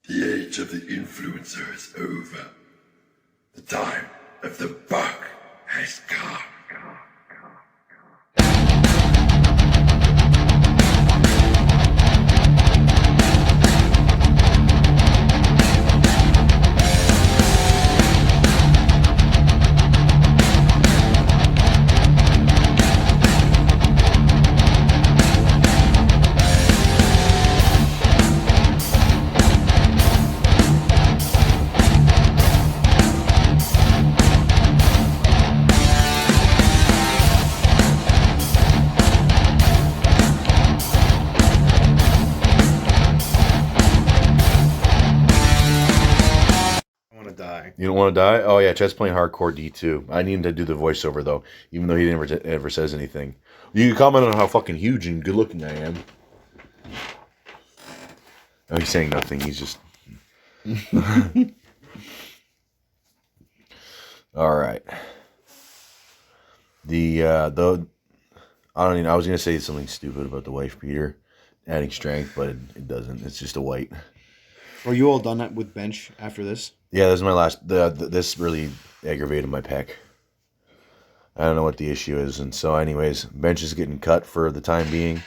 The age of the influencer is over. The time of the buck has come. You don't want to die? Oh yeah, Chet's playing hardcore D2. I need him to do the voiceover though, even though he never ever says anything. You can comment on how fucking huge and good looking I am. Oh, he's saying nothing. He's just. All right. I don't even. I was gonna say something stupid about the wife beater, adding strength, but it doesn't. It's just a white. Are you all done with bench after this? Yeah, this is my last. This really aggravated my pec. I don't know what the issue is, and so, anyways, bench is getting cut for the time being.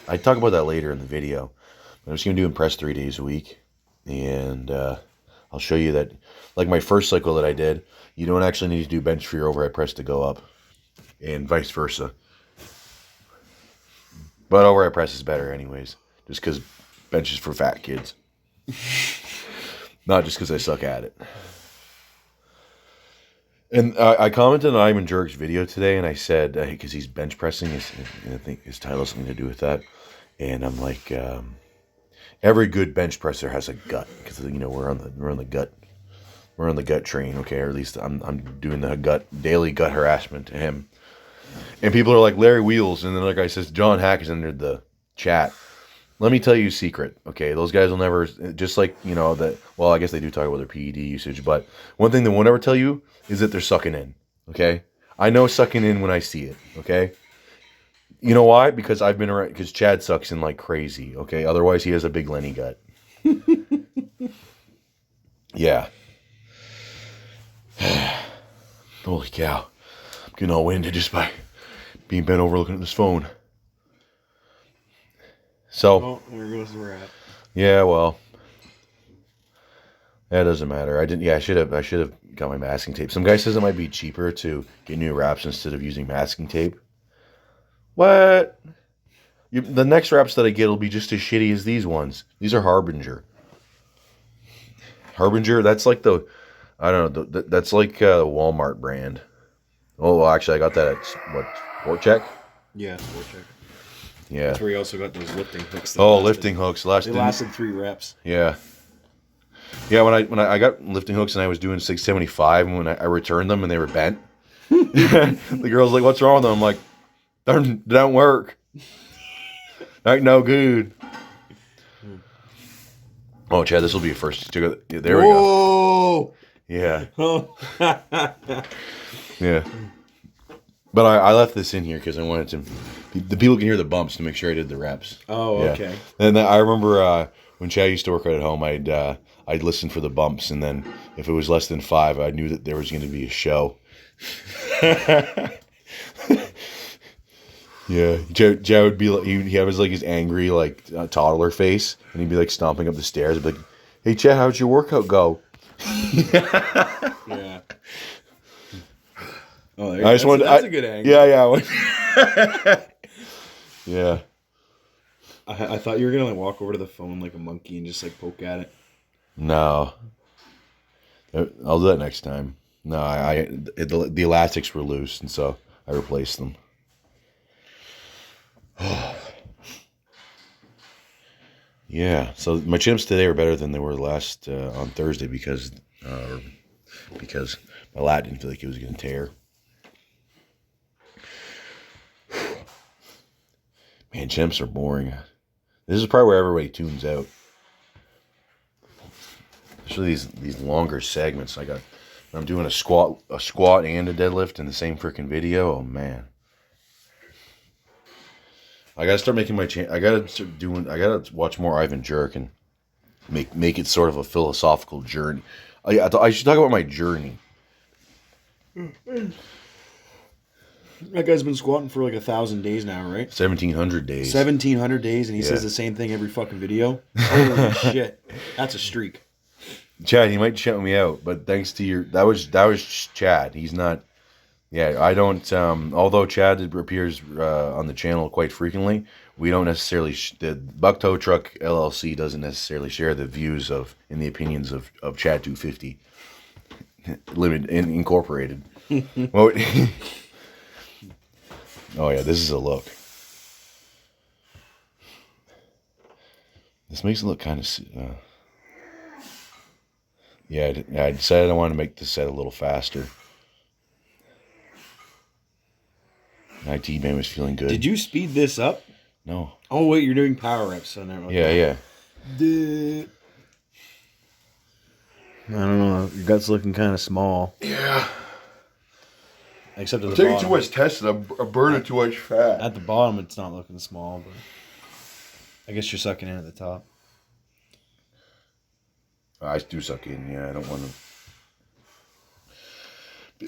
I talk about that later in the video. I'm just gonna do press 3 days a week, and I'll show you that. Like my first cycle that I did, you don't actually need to do bench for your overhead press to go up, and vice versa. But overhead press is better, anyways, just because bench is for fat kids. Not just because I suck at it. And I commented on Ivan Jerk's video today, and I said, because he's bench pressing, I think his title has something to do with that. And I'm like, every good bench presser has a gut, because we're on the gut train, okay? Or at least I'm doing the daily gut harassment to him. And people are like Larry Wheels, and then like I says, John Hack has entered the chat. Let me tell you a secret, okay? Those guys will never, just like, that, well, I guess they do talk about their PED usage, but one thing they won't ever tell you is that they're sucking in, okay? I know sucking in when I see it, okay? You know why? Because I've been around, because Chad sucks in like crazy, okay? Otherwise, he has a big Lenny gut. Yeah. Holy cow. I'm getting all winded just by being bent over looking at this phone. So, there goes the rat. Yeah, well, that doesn't matter. I should have got my masking tape. Some guy says it might be cheaper to get new wraps instead of using masking tape. What? The next wraps that I get will be just as shitty as these ones. These are Harbinger. Harbinger, that's like I don't know, that's like a Walmart brand. Oh, well, actually, I got that at, Sport Check? Yeah, Sport Check. Yeah. That's where you also got those lifting hooks. Lifting hooks. They lasted 3 reps. Yeah. Yeah, when I got lifting hooks and I was doing 675, and when I returned them and they were bent, the girl's like, "What's wrong with them?" I'm like, "They don't work. Ain't no good." Oh, Chad, this will be a first. There we go. Yeah. Yeah. But I left this in here because I wanted the people can hear the bumps to make sure I did the reps. Oh, yeah. Okay. And I remember when Chad used to work out at home, I'd listen for the bumps, and then if it was less than 5, I knew that there was going to be a show. Yeah, Chad would be like, he has like his angry like toddler face, and he'd be like stomping up the stairs. I'd be like, "Hey, Chad, how'd your workout go?" Yeah. Oh, that's a good angle. Yeah. Yeah. I thought you were gonna like walk over to the phone like a monkey and just like poke at it. No. I'll do that next time. No, the elastics were loose, and so I replaced them. Yeah. So my chips today are better than they were last on Thursday because my lat didn't feel like it was going to tear. Man, chimps are boring. This is probably where everybody tunes out. Especially these longer segments. I'm doing a squat and a deadlift in the same freaking video. Oh man. I gotta start making I gotta watch more Ivan Jerk, and make it sort of a philosophical journey. I should talk about my journey. That guy's been squatting for like 1,000 days now, right? 1,700 days. 1,700 days, and he says the same thing every fucking video. Holy shit, that's a streak. Chad, he might shout me out, but thanks to your that was Chad. He's not. Yeah, I don't. Although Chad appears on the channel quite frequently, we don't necessarily. The Buck Tow Truck LLC doesn't necessarily share the views of and the opinions of Chad 250 Limited and Incorporated. Well, oh yeah, this is a look. This makes it look kind of. Yeah, I decided I wanted to make the set a little faster. My T-Man was feeling good. Did you speed this up? No. Oh wait, you're doing power reps, so never mind. Yeah. I don't know. Your gut's looking kind of small. Yeah. Except at the Taking bottom. too much tested. I'm burning too much fat. At the bottom, it's not looking small, but I guess you're sucking in at the top. I do suck in. Yeah, I don't want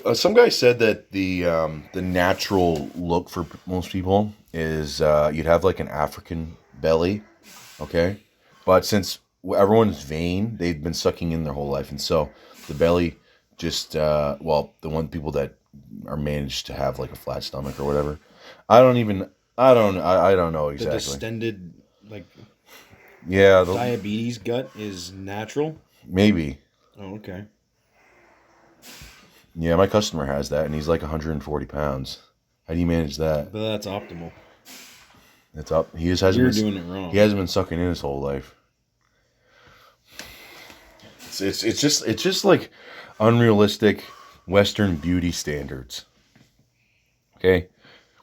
to. Some guy said that the natural look for most people is you'd have like an African belly, okay? But since everyone's vain, they've been sucking in their whole life, and so the belly just the people that are managed to have like a flat stomach or whatever. I don't know exactly. The distended Yeah, diabetes gut is natural. maybe. Oh, okay. Yeah, my customer has that, and he's like 140 pounds. How do you manage that? But that's optimal. It's up. He just hasn't. You're been, doing it wrong. He hasn't been sucking in his whole life. It's just like unrealistic Western beauty standards. Okay,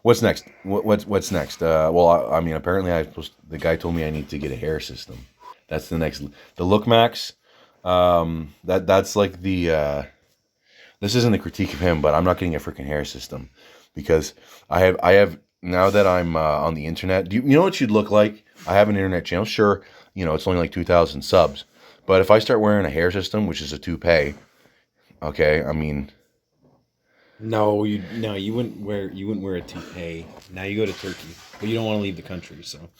what's next? What's next? I mean, apparently the guy told me I need to get a hair system. That's the next. The Look Max. That's like the. This isn't a critique of him, but I'm not getting a freaking hair system because I have now that I'm on the internet. Do you know what you'd look like? I have an internet channel. Sure, it's only like 2,000 subs, but if I start wearing a hair system, which is a toupee, okay, I mean, No, you wouldn't wear a toupee. Now you go to Turkey, but you don't want to leave the country, so.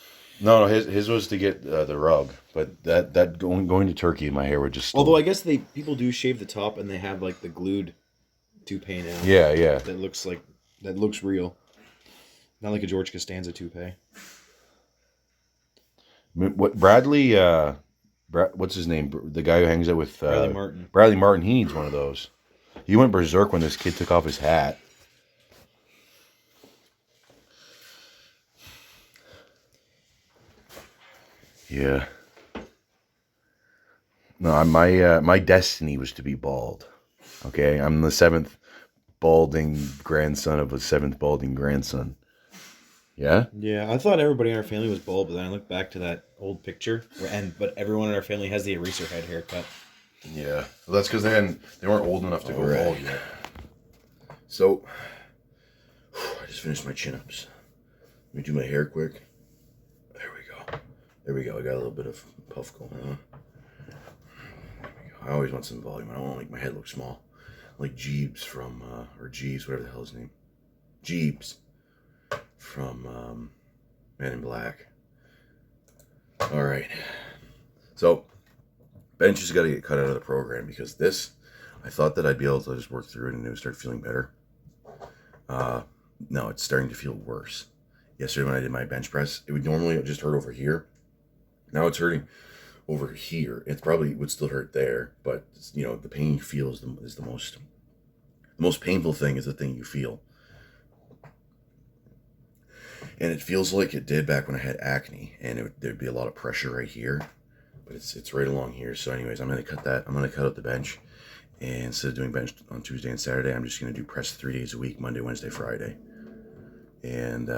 no, his was to get the rug, but that going to Turkey, my hair would just. Although I guess people do shave the top and they have like the glued toupee now. Yeah. That looks real. Not like a George Costanza toupee. What Bradley? What's his name? The guy who hangs out with Bradley Martin. Bradley Martin. He needs one of those. He went berserk when this kid took off his hat. Yeah. No, my destiny was to be bald. Okay, I'm the seventh balding grandson of a seventh balding grandson. Yeah. Yeah, I thought everybody in our family was bald, but then I looked back to that old picture, but everyone in our family has the eraser head haircut. Yeah, well, that's because they weren't old enough to go bald yet. So, I just finished my chin-ups. Let me do my hair quick. There we go. I got a little bit of puff going on. There we go. I always want some volume. I don't want to make my head look small. Like Jeeves from, or Jeeves, whatever the hell his name. Jeeves from Men in Black. All right. So, bench has got to get cut out of the program because this, I thought that I'd be able to just work through it and it would start feeling better. No, it's starting to feel worse. Yesterday when I did my bench press, it would normally just hurt over here. Now it's hurting over here. It probably would still hurt there, but the pain you feel is the most painful thing is the thing you feel. And it feels like it did back when I had acne, and there'd be a lot of pressure right here, but it's right along here. So anyways, I'm going to cut that. I'm going to cut out the bench, and instead of doing bench on Tuesday and Saturday, I'm just going to do press 3 days a week, Monday, Wednesday, Friday. And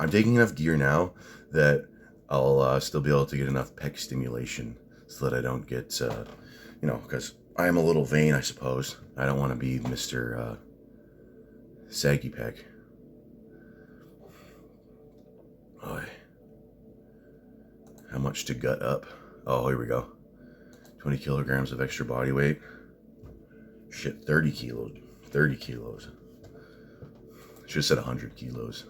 I'm taking enough gear now that I'll still be able to get enough pec stimulation so that I don't get, because I am a little vain, I suppose. I don't want to be Mr. Saggy Pec. Oh, how much to gut up. Oh, here we go. 20 kilograms of extra body weight. Shit, 30 kilos. 30 kilos. Should have said 100 kilos.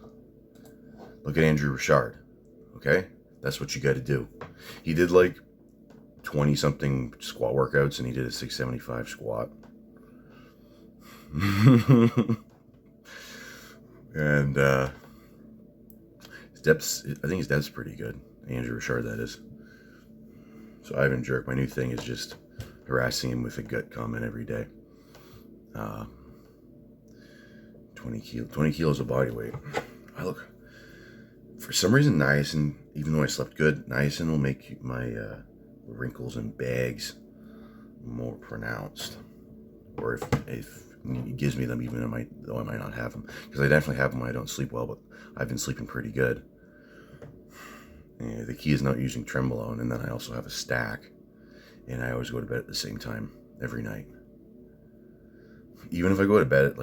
Look at Andrew Richard. Okay? That's what you got to do. He did like 20 something squat workouts and he did a 675 squat. And his depth's, I think his depth's pretty good. Andrew Richard, that is. So Ivan Jerk, my new thing is just harassing him with a gut comment every day. 20 kilos of body weight. I look, for some reason, niacin, even though I slept good, niacin will make my wrinkles and bags more pronounced. Or if it gives me them, even though I might not have them. Because I definitely have them when I don't sleep well, but I've been sleeping pretty good. And the key is not using Trembolone, and then I also have a stack. And I always go to bed at the same time every night. Even if I go to bed at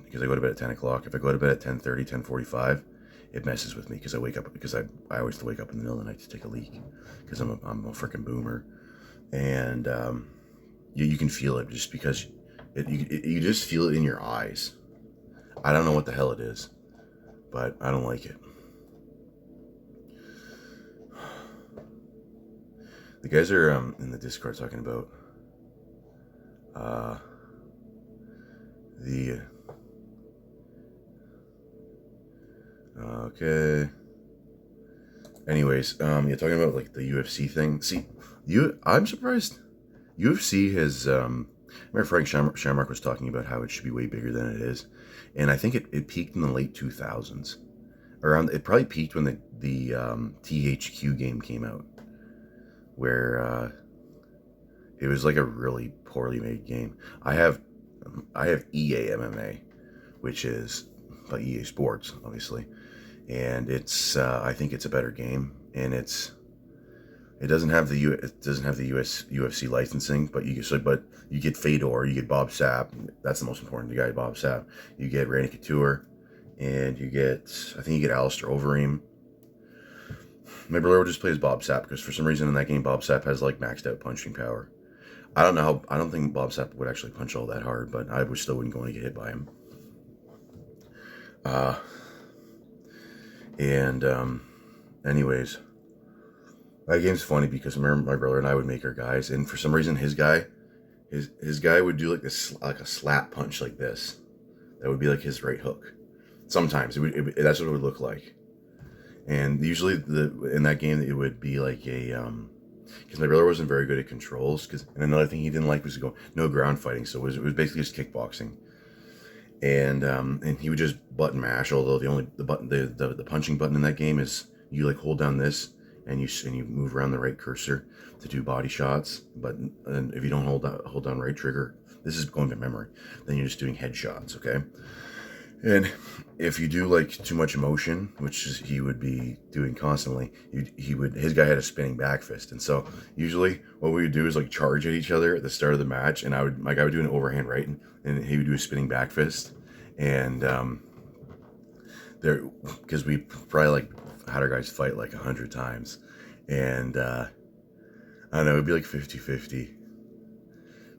because I go to bed at 10 o'clock, if I go to bed at 10:30, 10:45, it messes with me because I wake up, because I always wake up in the middle of the night to take a leak because I'm a freaking boomer. And you can feel it just because you just feel it in your eyes. I don't know what the hell it is, but I don't like it. The guys are in the Discord talking about okay. Anyways, you're talking about like the UFC thing. See, I'm surprised. UFC has. Remember Frank Shamrock was talking about how it should be way bigger than it is, and I think it peaked in the late 2000s. It probably peaked when the THQ game came out, where it was like a really poorly made game. I have EA MMA, which is EA Sports, obviously, and it's I think it's a better game, and it doesn't have the US UFC licensing, but you get Fedor, you get Bob Sapp. That's the most important guy, Bob Sapp. You get Randy Couture, and I think you get Alistair Overeem. My brother would just play as Bob Sapp because for some reason in that game Bob Sapp has like maxed out punching power. I don't think Bob Sapp would actually punch all that hard, but I still wouldn't go and get hit by him. Anyways, that game's funny because I remember my brother and I would make our guys, and for some reason his guy would do like a slap punch like this. That would be like his right hook. Sometimes that's what it would look like. And usually in that game it would be like because my brother wasn't very good at controls. And another thing he didn't like was to go no ground fighting, so it was basically just kickboxing. And he would just button mash. Although the punching button in that game is you like hold down this and you move around the right cursor to do body shots. But if you don't hold down right trigger, this is going by memory, then you're just doing headshots. Okay. And if you do like too much emotion, which he would be doing constantly, his guy had a spinning back fist, and so usually what we would do is like charge at each other at the start of the match, and my guy would do an overhand right, and he would do a spinning back fist, and because we probably like had our guys fight like 100 times, and I don't know, it'd be like 50-50,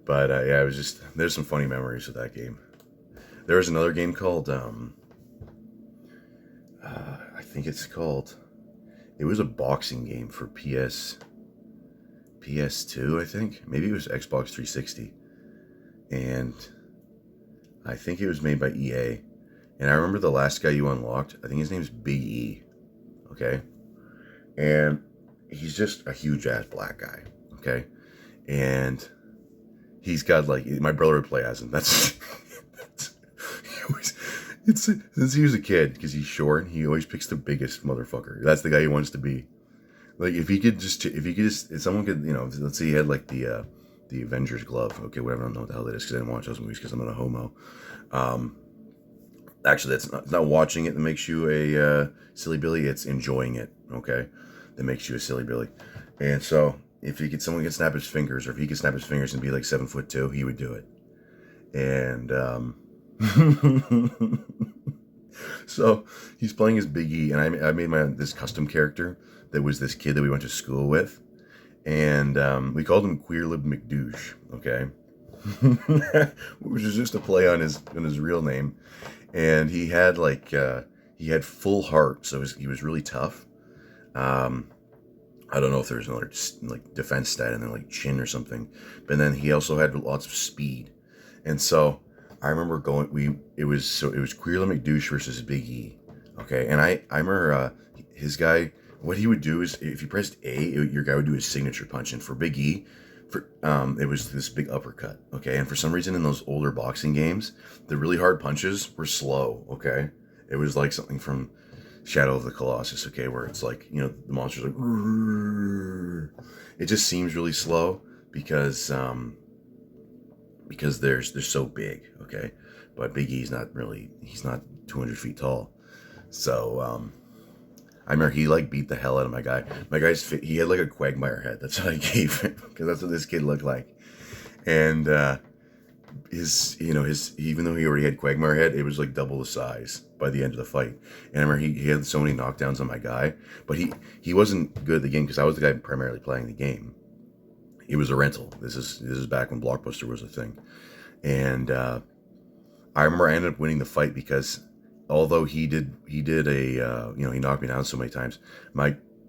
but yeah, it was just, there's some funny memories of that game. There was another game called, I think it was a boxing game for PS2, I think. Maybe it was Xbox 360. And I think it was made by EA. And I remember the last guy you unlocked, I think his name's Big E. Okay? And he's just a huge-ass black guy. Okay? And he's got, like, my brother would play as him. Since he was a kid, because he's short, he always picks the biggest motherfucker. That's the guy he wants to be. Like if someone could, let's say he had like the Avengers glove. Okay, whatever. I don't know what the hell that is because I didn't watch those movies because I'm not a homo. Actually, it's not watching it that makes you a silly Billy. It's enjoying it. Okay, that makes you a silly Billy. And so if someone could snap his fingers, or if he could snap his fingers and be like 7'2", he would do it. And So he's playing as Big E, and I made this custom character that was this kid that we went to school with, and we called him Queer Lib McDouche, okay, which is just a play on his real name, and he had he had full heart, so he was really tough. I don't know if there's another like defense stat in there, like chin or something, but then he also had lots of speed, and so I remember it was Queer Lib McDouche versus Big E, okay, and I remember his guy. What he would do is if you pressed A, your guy would do his signature punch, and for Big E, it was this big uppercut, okay, and for some reason in those older boxing games, the really hard punches were slow, okay, it was like something from Shadow of the Colossus, okay, where it's like, you know, the monster's like, "Rrrr." It just seems really slow because they're so big, okay, but Big E's he's not 200 feet tall, so I remember he like beat the hell out of my guy. My guy's he had like a Quagmire head. That's what I gave him because that's what this kid looked like. And his even though he already had Quagmire head, it was like double the size by the end of the fight. And I remember he had so many knockdowns on my guy, but he wasn't good at the game because I was the guy primarily playing the game. It was a rental. This is back when Blockbuster was a thing, and I remember I ended up winning the fight because although he did a he knocked me down so many times,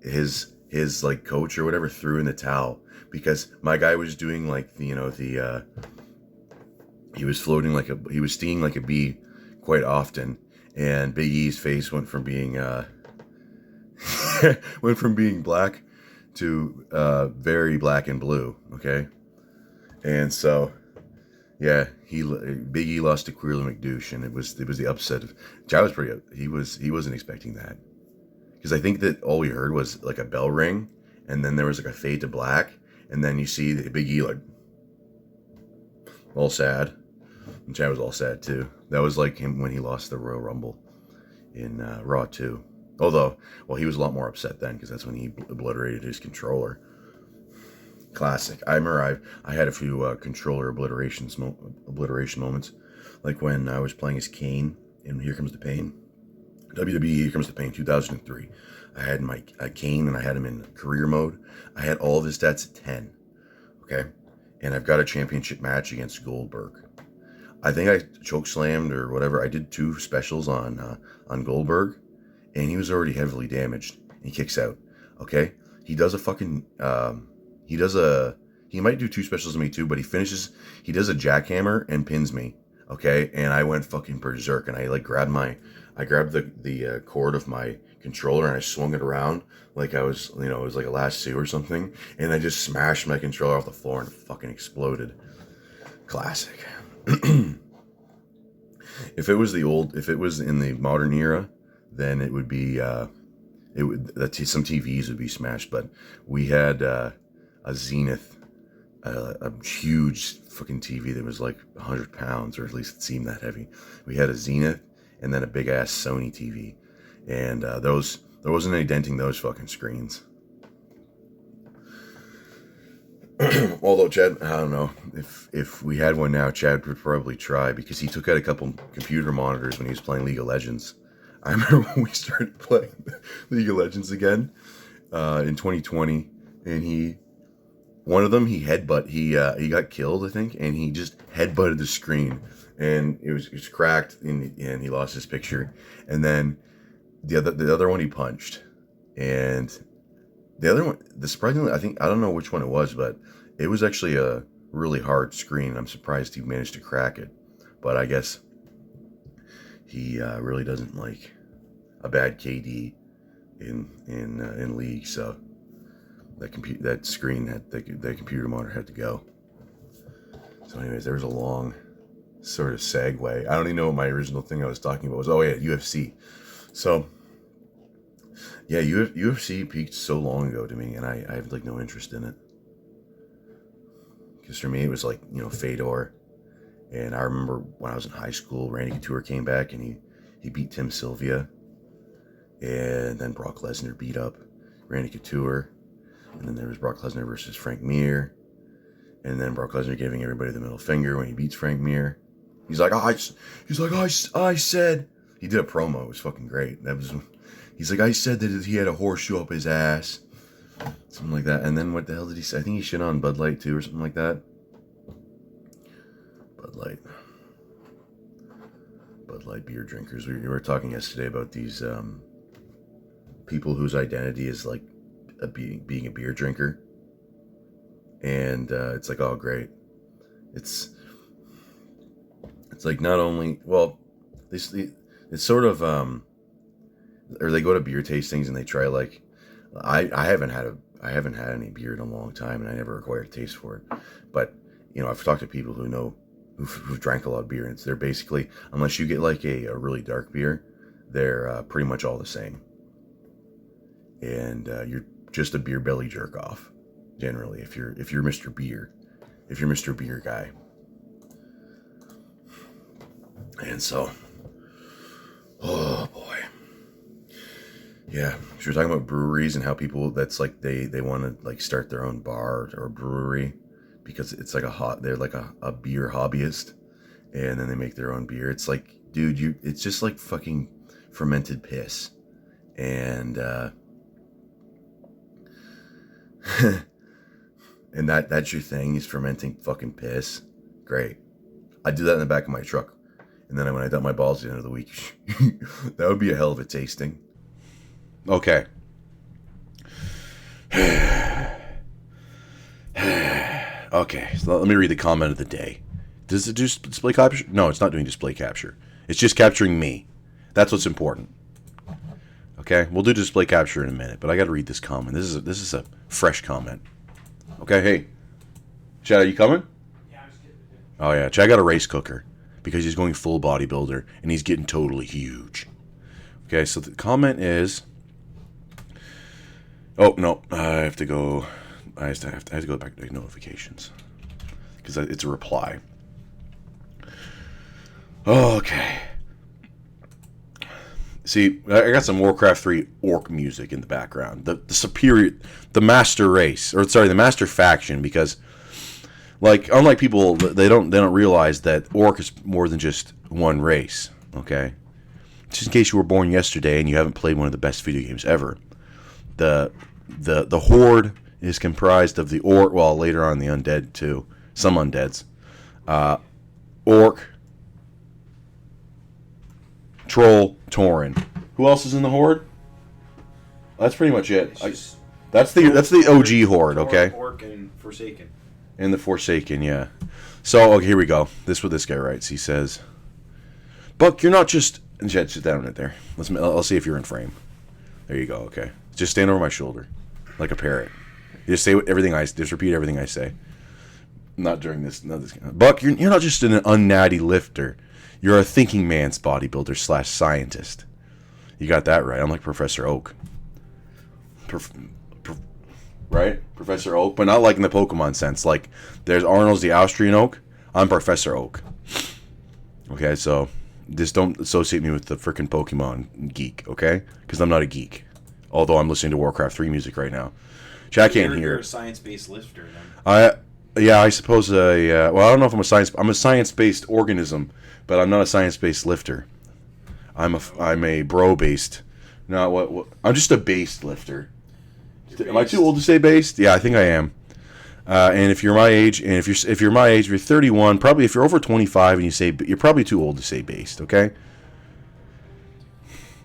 his like coach or whatever threw in the towel because my guy was doing like he was floating he was stinging like a bee quite often, and Big E's face went from being black to very black and blue, okay, and so. Yeah, Big E lost to Queer Lib McDouche, and it was the upset of. I was pretty. He wasn't expecting that, because I think that all we heard was like a bell ring, and then there was like a fade to black, and then you see the Big E like all sad, and Chad was all sad too. That was like him when he lost the Royal Rumble in Raw 2. Although, well, he was a lot more upset then because that's when he obliterated his controller. Classic. I remember I had a few controller obliteration moments, like when I was playing as Kane in Here Comes the Pain, WWE Here Comes the Pain 2003. I had my Kane and I had him in career mode. I had all of his stats at 10, okay, and I've got a championship match against Goldberg. I think I chokeslammed or whatever. I did 2 specials on Goldberg, and he was already heavily damaged. He kicks out. Okay, he does a fucking. He might do 2 specials on me too, but he does a jackhammer and pins me, okay? And I went fucking berserk, and I grabbed the cord of my controller, and I swung it around like I was, it was like a lasso or something, and I just smashed my controller off the floor and it fucking exploded. Classic. If it was in the modern era, then it would be, some TVs would be smashed, but we had, a Zenith, a huge fucking TV that was like 100 pounds, or at least it seemed that heavy. We had a Zenith and then a big ass Sony TV, and there wasn't any denting those fucking screens. Although Chad, I don't know if we had one now, Chad would probably try because he took out a couple computer monitors when he was playing League of Legends. I remember when we started playing League of Legends again in 2020, and one of them, he got killed, I think, and he just headbutted the screen, and it was cracked, and he lost his picture. And then the other one he punched, and the other one, surprisingly, I don't know which one it was, but it was actually a really hard screen. I'm surprised he managed to crack it, but I guess he really doesn't like a bad KD in League, so. That screen, that computer monitor had to go. So anyways, there was a long sort of segue. I don't even know what my original thing I was talking about was. Oh yeah, UFC. So yeah, UFC peaked so long ago to me, and I have like no interest in it. Because for me, it was like, Fedor. And I remember when I was in high school, Randy Couture came back and he beat Tim Sylvia. And then Brock Lesnar beat up Randy Couture. And then there was Brock Lesnar versus Frank Mir. And then Brock Lesnar giving everybody the middle finger when he beats Frank Mir. He's like, I said He did a promo. It was fucking great. He's like, I said that he had a horseshoe up his ass. Something like that. And then what the hell did he say? I think he shit on Bud Light too or something like that. Bud Light beer drinkers. We were talking yesterday about these people whose identity is like being a beer drinker. And it's like, oh, great. It's like not only, well, it's sort of, or they go to beer tastings and they try like, I haven't had any beer in a long time, and I never acquired a taste for it. But you know, I've talked to people who know who've drank a lot of beer, and they're basically, unless you get like a really dark beer, they're pretty much all the same. And you're just a beer belly jerk off, generally. If you're Mr. Beer, if you're Mr. Beer guy, and so, oh boy. Yeah, she was talking about breweries and how people, that's like they want to like start their own bar or brewery because it's like they're like a beer hobbyist, and then they make their own beer. It's like, dude, it's just like fucking fermented piss, and and that's your thing, is fermenting fucking piss. Great, I do that in the back of my truck, and then when I dump my balls at the end of the week, that would be a hell of a tasting. Okay. Okay, so let me read the comment of the day. Does it do display capture? No, it's not doing display capture. It's just capturing me. That's what's important. Okay, we'll do display capture in a minute, but I got to read this comment. This is a fresh comment. Okay, hey, Chad, are you coming? Yeah, I'm just kidding. Oh yeah, Chad got a rice cooker because he's going full bodybuilder and he's getting totally huge. Okay, so the comment is. Oh no, I have to go. I have to go back to notifications because it's a reply. Okay. See, I got some Warcraft 3 orc music in the background. The master race, or sorry, the master faction, because like unlike people, they don't realize that orc is more than just one race. Okay, just in case you were born yesterday and you haven't played one of the best video games ever. The horde is comprised of the orc, well, later on the undead too, some undeads, orc, troll, tauren. Who else is in the horde? That's pretty much it. That's the OG horde, okay? Orc and Forsaken. And the Forsaken, yeah. So okay, here we go. This is what this guy writes. He says, "Buck, you're not just." And Jed, sit down right there. I'll see if you're in frame. There you go. Okay, just stand over my shoulder, like a parrot. You just say everything just repeat everything I say. Not during this. Not this. Buck, you're not just an unnatty lifter. You're a thinking man's bodybuilder / scientist. You got that right. I'm like Professor Oak. Right? Professor Oak, but not like in the Pokemon sense. Like there's Arnold's the Austrian Oak. I'm Professor Oak. Okay, so just don't associate me with the frickin' Pokemon geek, okay? Because I'm not a geek. Although I'm listening to Warcraft 3 music right now. Chat can't hear. You're a science-based lifter, then. I suppose. Well, I don't know if I'm a science-based organism, but I'm not a science-based lifter. I'm a bro-based. No, what? I'm just a based lifter. Am I too old to say based? Yeah, I think I am. And if you're my age, and if you're my age, you're 31. Probably if you're over 25 and you say, you're probably too old to say based. Okay.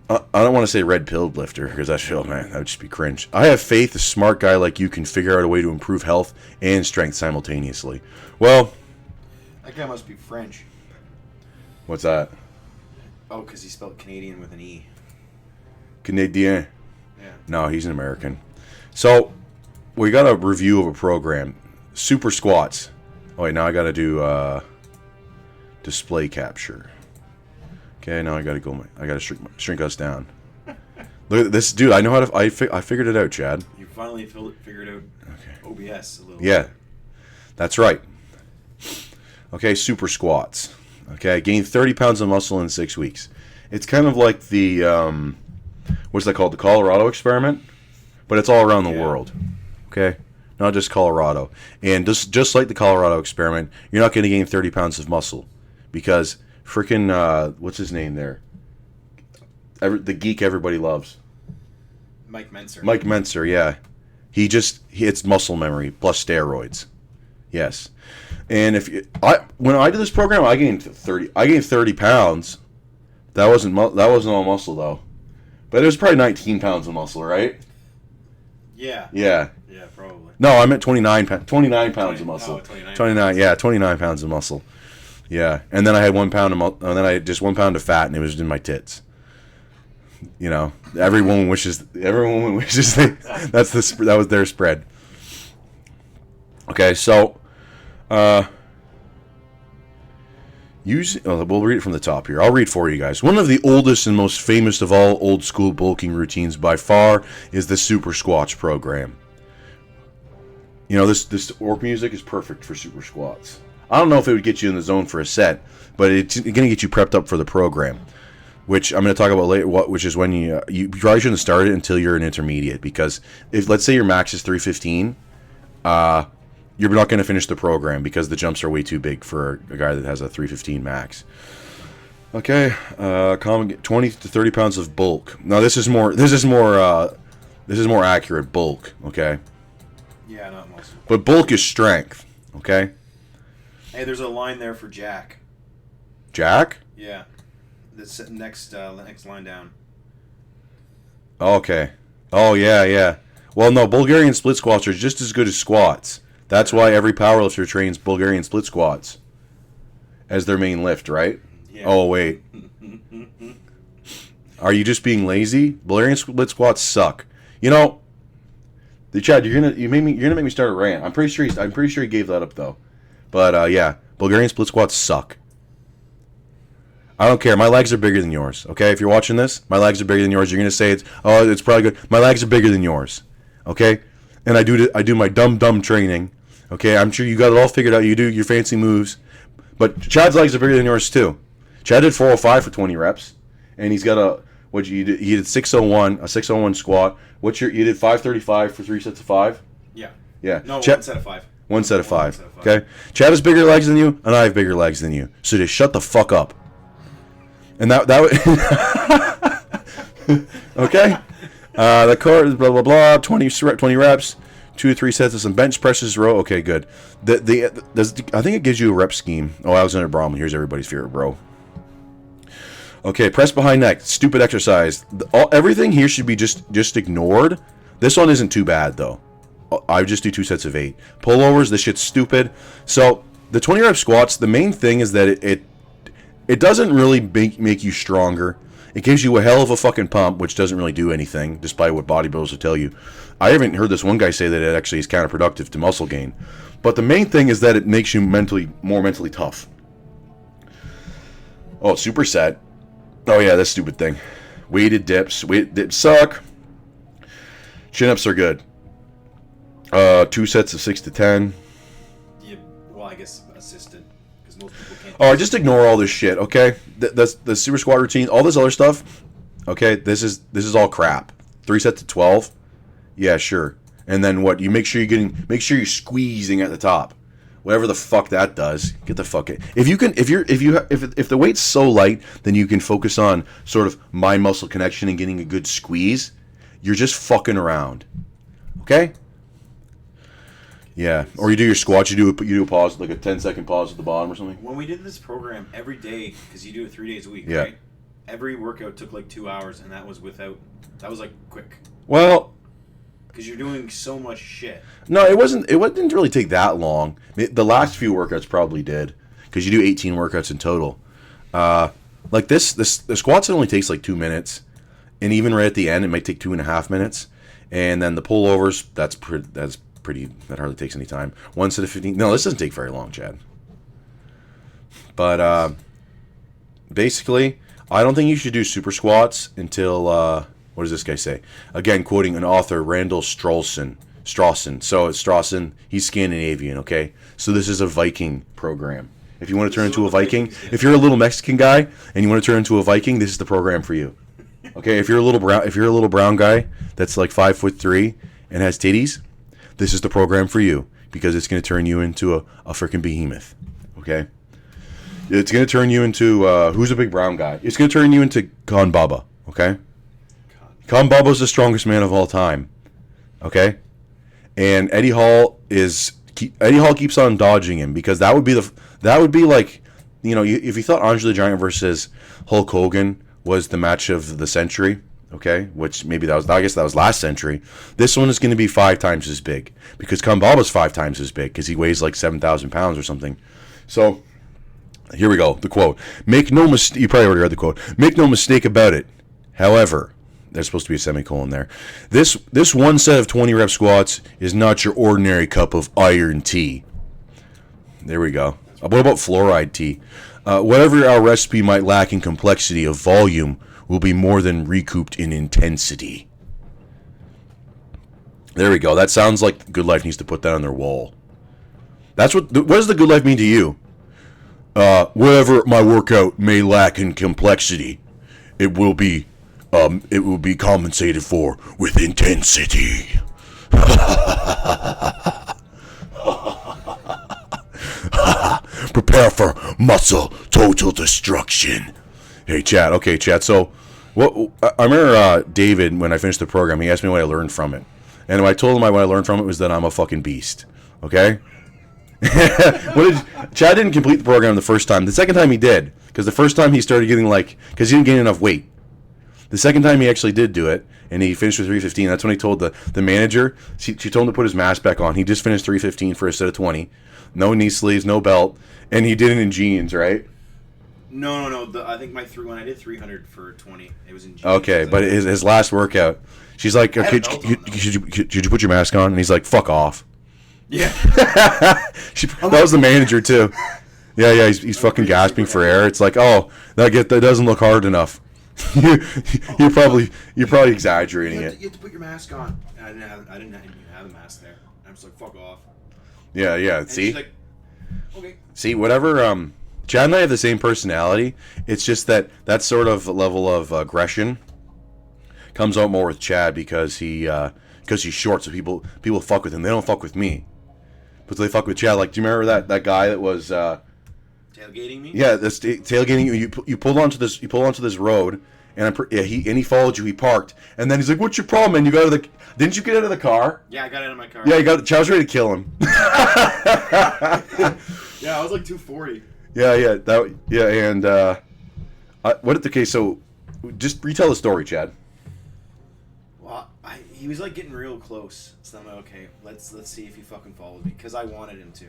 I don't want to say red-pilled lifter because that would just be cringe. I have faith a smart guy like you can figure out a way to improve health and strength simultaneously. Well, that guy must be French. What's that? Oh, because he spelled Canadian with an E. Canadien. Yeah. No, he's an American. So, we got a review of a program. Super squats. Oh, wait, now I got to do display capture. Okay, now I got to shrink us down. Look at this, dude. I know how to. I figured it out, Chad. You finally figured out OBS a little. Yeah, that's right. Okay, super squats. Okay, I gained 30 pounds of muscle in 6 weeks. It's kind of like the what's that called? The Colorado experiment, but it's all around the world. Okay, not just Colorado. And just like the Colorado experiment, you're not going to gain 30 pounds of muscle because freaking what's his name there? the geek everybody loves. Mike Menser. Mike Menser, yeah. It's muscle memory plus steroids. Yes. And when I did this program, I gained 30 pounds. That wasn't all muscle though. But it was probably 19 pounds of muscle, right? Yeah. Yeah. Yeah, probably. No, I meant 29 pounds of muscle. 29. Yeah, 29 pounds of muscle. Yeah. And then I had 1 pound and then I had just 1 pound of fat, and it was in my tits. You know, every woman wishes that was their spread. Okay, so we'll read it from the top here. I'll read for you guys. One of the oldest and most famous of all old school bulking routines by far is the Super Squats program. You know, this orc music is perfect for super squats. I don't know if it would get you in the zone for a set, but it's going to get you prepped up for the program, which I'm going to talk about later. Which is when you probably shouldn't start it until you're an intermediate, because if, let's say, your max is 315, you're not going to finish the program because the jumps are way too big for a guy that has a 315 max. Okay, 20 to 30 pounds of bulk. Now this is more accurate bulk. Okay. Yeah, not muscle. But bulk is strength. Okay. Hey, there's a line there for Jack. Jack? Yeah. The next line down. Okay. Oh yeah. Well, no, Bulgarian split squats are just as good as squats. That's why every powerlifter trains Bulgarian split squats as their main lift, right? Yeah. Oh wait. Are you just being lazy? Bulgarian split squats suck. You know, Chad, you're gonna make me start a rant. I'm pretty sure he gave that up though. But yeah, Bulgarian split squats suck. I don't care. My legs are bigger than yours. Okay, if you're watching this, my legs are bigger than yours. You're gonna say it's probably good. My legs are bigger than yours. Okay, and I do my dumb training. Okay, I'm sure you got it all figured out. You do your fancy moves, but Chad's legs are bigger than yours too. Chad did 405 for 20 reps, and he's got he did 601, a 601 squat. You did 535 for 3 sets of 5? Yeah. Yeah. No, 1 set of 5. 1 set of 5. Okay. Chad has bigger legs than you, and I have bigger legs than you. So just shut the fuck up. And that okay. The core is blah blah blah. 20 reps, 2 to 3 sets of some bench presses. Row. Okay, good. I think it gives you a rep scheme. Oh, Alexander Bromley. Here's everybody's favorite bro. Okay, press behind neck. Stupid exercise. Everything here should be just ignored. This one isn't too bad though. I just do 2 sets of 8. Pullovers. This shit's stupid. So the 20 rep squats. The main thing is that it doesn't really make you stronger. It gives you a hell of a fucking pump, which doesn't really do anything, despite what bodybuilders will tell you. I haven't heard this one guy say that it actually is counterproductive to muscle gain. But the main thing is that it makes you more mentally tough. Oh, superset. Oh yeah, this stupid thing. Weighted dips. Weighted dips suck. Chin-ups are good. 2 sets of 6 to 10. Yeah, well, I guess assisted, because most people can't. Oh, just ignore all this shit, okay? The super squat routine, all this other stuff, okay? This is all crap. 3 sets of 12, yeah, sure. And then what? You make sure you're squeezing at the top, whatever the fuck that does. Get the fuck in. If the weight's so light, then you can focus on sort of mind muscle connection and getting a good squeeze. You're just fucking around, okay? Yeah, or you do your squats, you do a pause, like a 10-second pause at the bottom or something. When we did this program every day, because you do it 3 days a week, yeah. Right? Every workout took like 2 hours, and that was like quick. Well, because you're doing so much shit. No, it didn't really take that long. The last few workouts probably did, because you do 18 workouts in total. Like the squats, it only takes like 2 minutes, and even right at the end, it might take 2.5 minutes. And then the pullovers, that hardly takes any time. 1 set of 15. No, this doesn't take very long, Chad. But basically, I don't think you should do super squats until what does this guy say? Again, quoting an author, Randall Strawson. So it's Strawson. He's Scandinavian, okay? So this is a Viking program. If you want to turn into a Viking, if you're a little Mexican guy and you want to turn into a Viking, this is the program for you. Okay, if you're a little brown guy that's like 5'3" and has titties, this is the program for you, because it's going to turn you into a freaking behemoth. Okay, it's going to turn you into who's a big brown guy? It's going to turn you into Khan Baba. Okay? Come Bubba's the strongest man of all time. Okay? And Eddie Hall keeps on dodging him because that would be like, you know, if you thought Andre the Giant versus Hulk Hogan was the match of the century, okay, which maybe I guess that was last century. This one is going to be 5 times as big because Kambaba's 5 times as big because he weighs like 7,000 pounds or something. So here we go. The quote: "Make no mistake." You probably already read the quote. "Make no mistake about it. However," there's supposed to be a semicolon there. This one set of 20 rep squats is not your ordinary cup of iron tea." There we go. What about fluoride tea? "Whatever our recipe might lack in complexity of volume will be more than recouped in intensity." There we go. That sounds like Good Life needs to put that on their wall. What does the Good Life mean to you? "Whatever my workout may lack in complexity, it will be compensated for with intensity." "Prepare for muscle total destruction." Hey, Chad. Okay, Chad. So, I remember David, when I finished the program, he asked me what I learned from it. And when I told him what I learned from it was that I'm a fucking beast. Okay? Chad didn't complete the program the first time. The second time he did. Because the first time he started getting because he didn't gain enough weight. The second time he actually did do it, and he finished with 315. That's when he told the manager, she told him to put his mask back on. He just finished 315 for a set of 20. No knee sleeves, no belt. And he did it in jeans, right? No. I think when I did 300 for 20, it was in jeans. Okay, but his last workout, she's like, "Okay, could you put your mask on?" And he's like, "Fuck off." Yeah. That was the manager too. Yeah, he's fucking gasping for air. It's like, "Oh, that doesn't look hard enough." You're probably exaggerating it. You have to put your mask on. And I didn't even have a mask there. I'm just like, "Fuck off." Yeah. And See, she's like, "Okay." see, whatever. Chad and I have the same personality. It's just that sort of level of aggression comes out more with Chad because he's short, so people fuck with him. They don't fuck with me, but they fuck with Chad. Like, do you remember that guy that was tailgating me? Yeah, this tailgating you. You pulled onto this road, and he followed you. He parked, and then he's like, "What's your problem?" And you got out of the. Didn't you get out of the car? Yeah, I got out of my car. Yeah, Chad was ready to kill him. Yeah, I was like 240. And okay, so just retell the story, Chad. Well, he was like getting real close, so I'm like, okay, let's see if he fucking followed me, because I wanted him to.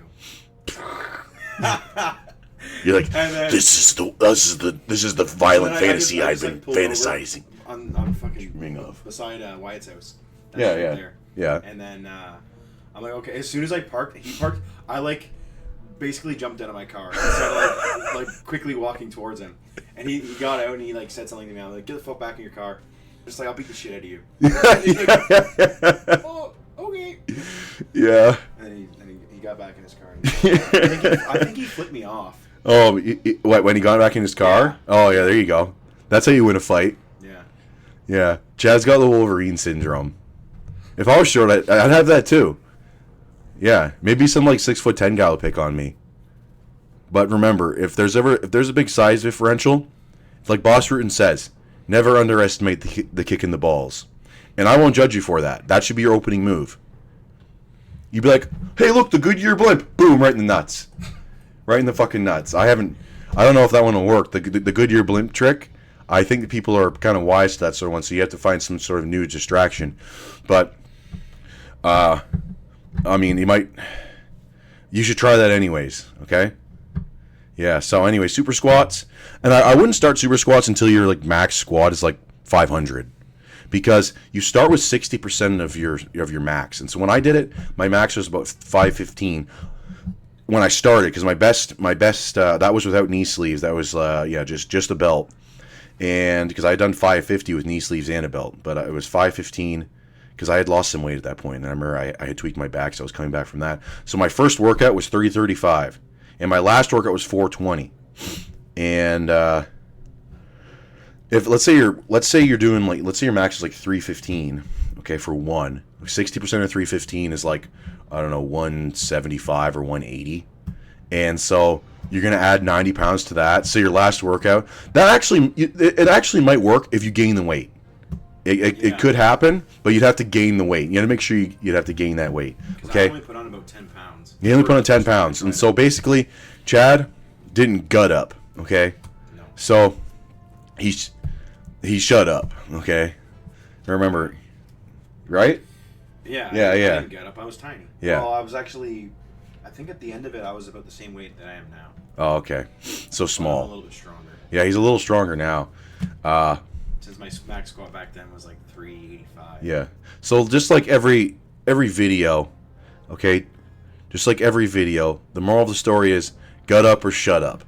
You're like, this is the violent fantasy I've been fantasizing. On fucking Dreaming of. beside Wyatt's house. Yeah. And then I'm like, okay. As soon as he parked, I basically jumped out of my car and started like quickly walking towards him. And he got out and he said something to me. I'm like, "Get the fuck back in your car." Just like, "I'll beat the shit out of you." He's like, "Oh, okay." Yeah. And he got back in his car. And I think he flipped me off. Oh, when he got back in his car? Yeah. Oh, yeah, there you go. That's how you win a fight. Yeah. Yeah. Chad's got the Wolverine syndrome. If I was short, I'd have that too. Yeah. Maybe some 6'10" guy will pick on me. But remember, if there's a big size differential, like Boss Rutan says, never underestimate the kick in the balls. And I won't judge you for that. That should be your opening move. You'd be like, "Hey, look, the Goodyear blimp." Boom, right in the nuts. Right in the fucking nuts. I don't know if that one will work. The Goodyear blimp trick, I think that people are kind of wise to that sort of one, so you have to find some sort of new distraction. But, I mean, you should try that anyways, okay? Yeah, so anyway, super squats. And I wouldn't start super squats until your max squat is 500. Because you start with 60% of your max. And so when I did it, my max was about 515 when I started, because my best that was without knee sleeves. That was just a belt. And because I had done 550 with knee sleeves and a belt, but it was 515 because I had lost some weight at that point. And I remember I had tweaked my back, so I was coming back from that. So my first workout was 335, and my last workout was 420. And if let's say you're doing let's say your max is 315, okay, for 60% of 315 is I don't know, 175 or 180, and so you're gonna add 90 pounds to that. So your last workout, it actually might work if you gain the weight. It could happen, but you'd have to gain the weight. You got to make sure you'd have to gain that weight. Okay. I only put on about 10 pounds. You only put on 10 pounds, and so basically, Chad didn't gut up. Okay. No. So he shut up. Okay. Remember, right? Yeah. Yeah. I didn't get up. I was tiny. Yeah. Well, I was actually, I think at the end of it, I was about the same weight that I am now. Oh, okay. So I'm a small. little bit stronger. Yeah, he's a little stronger now. Since my max squat back then was like 385. Yeah. So just like every video, okay? Just like every video, the moral of the story is gut up or shut up.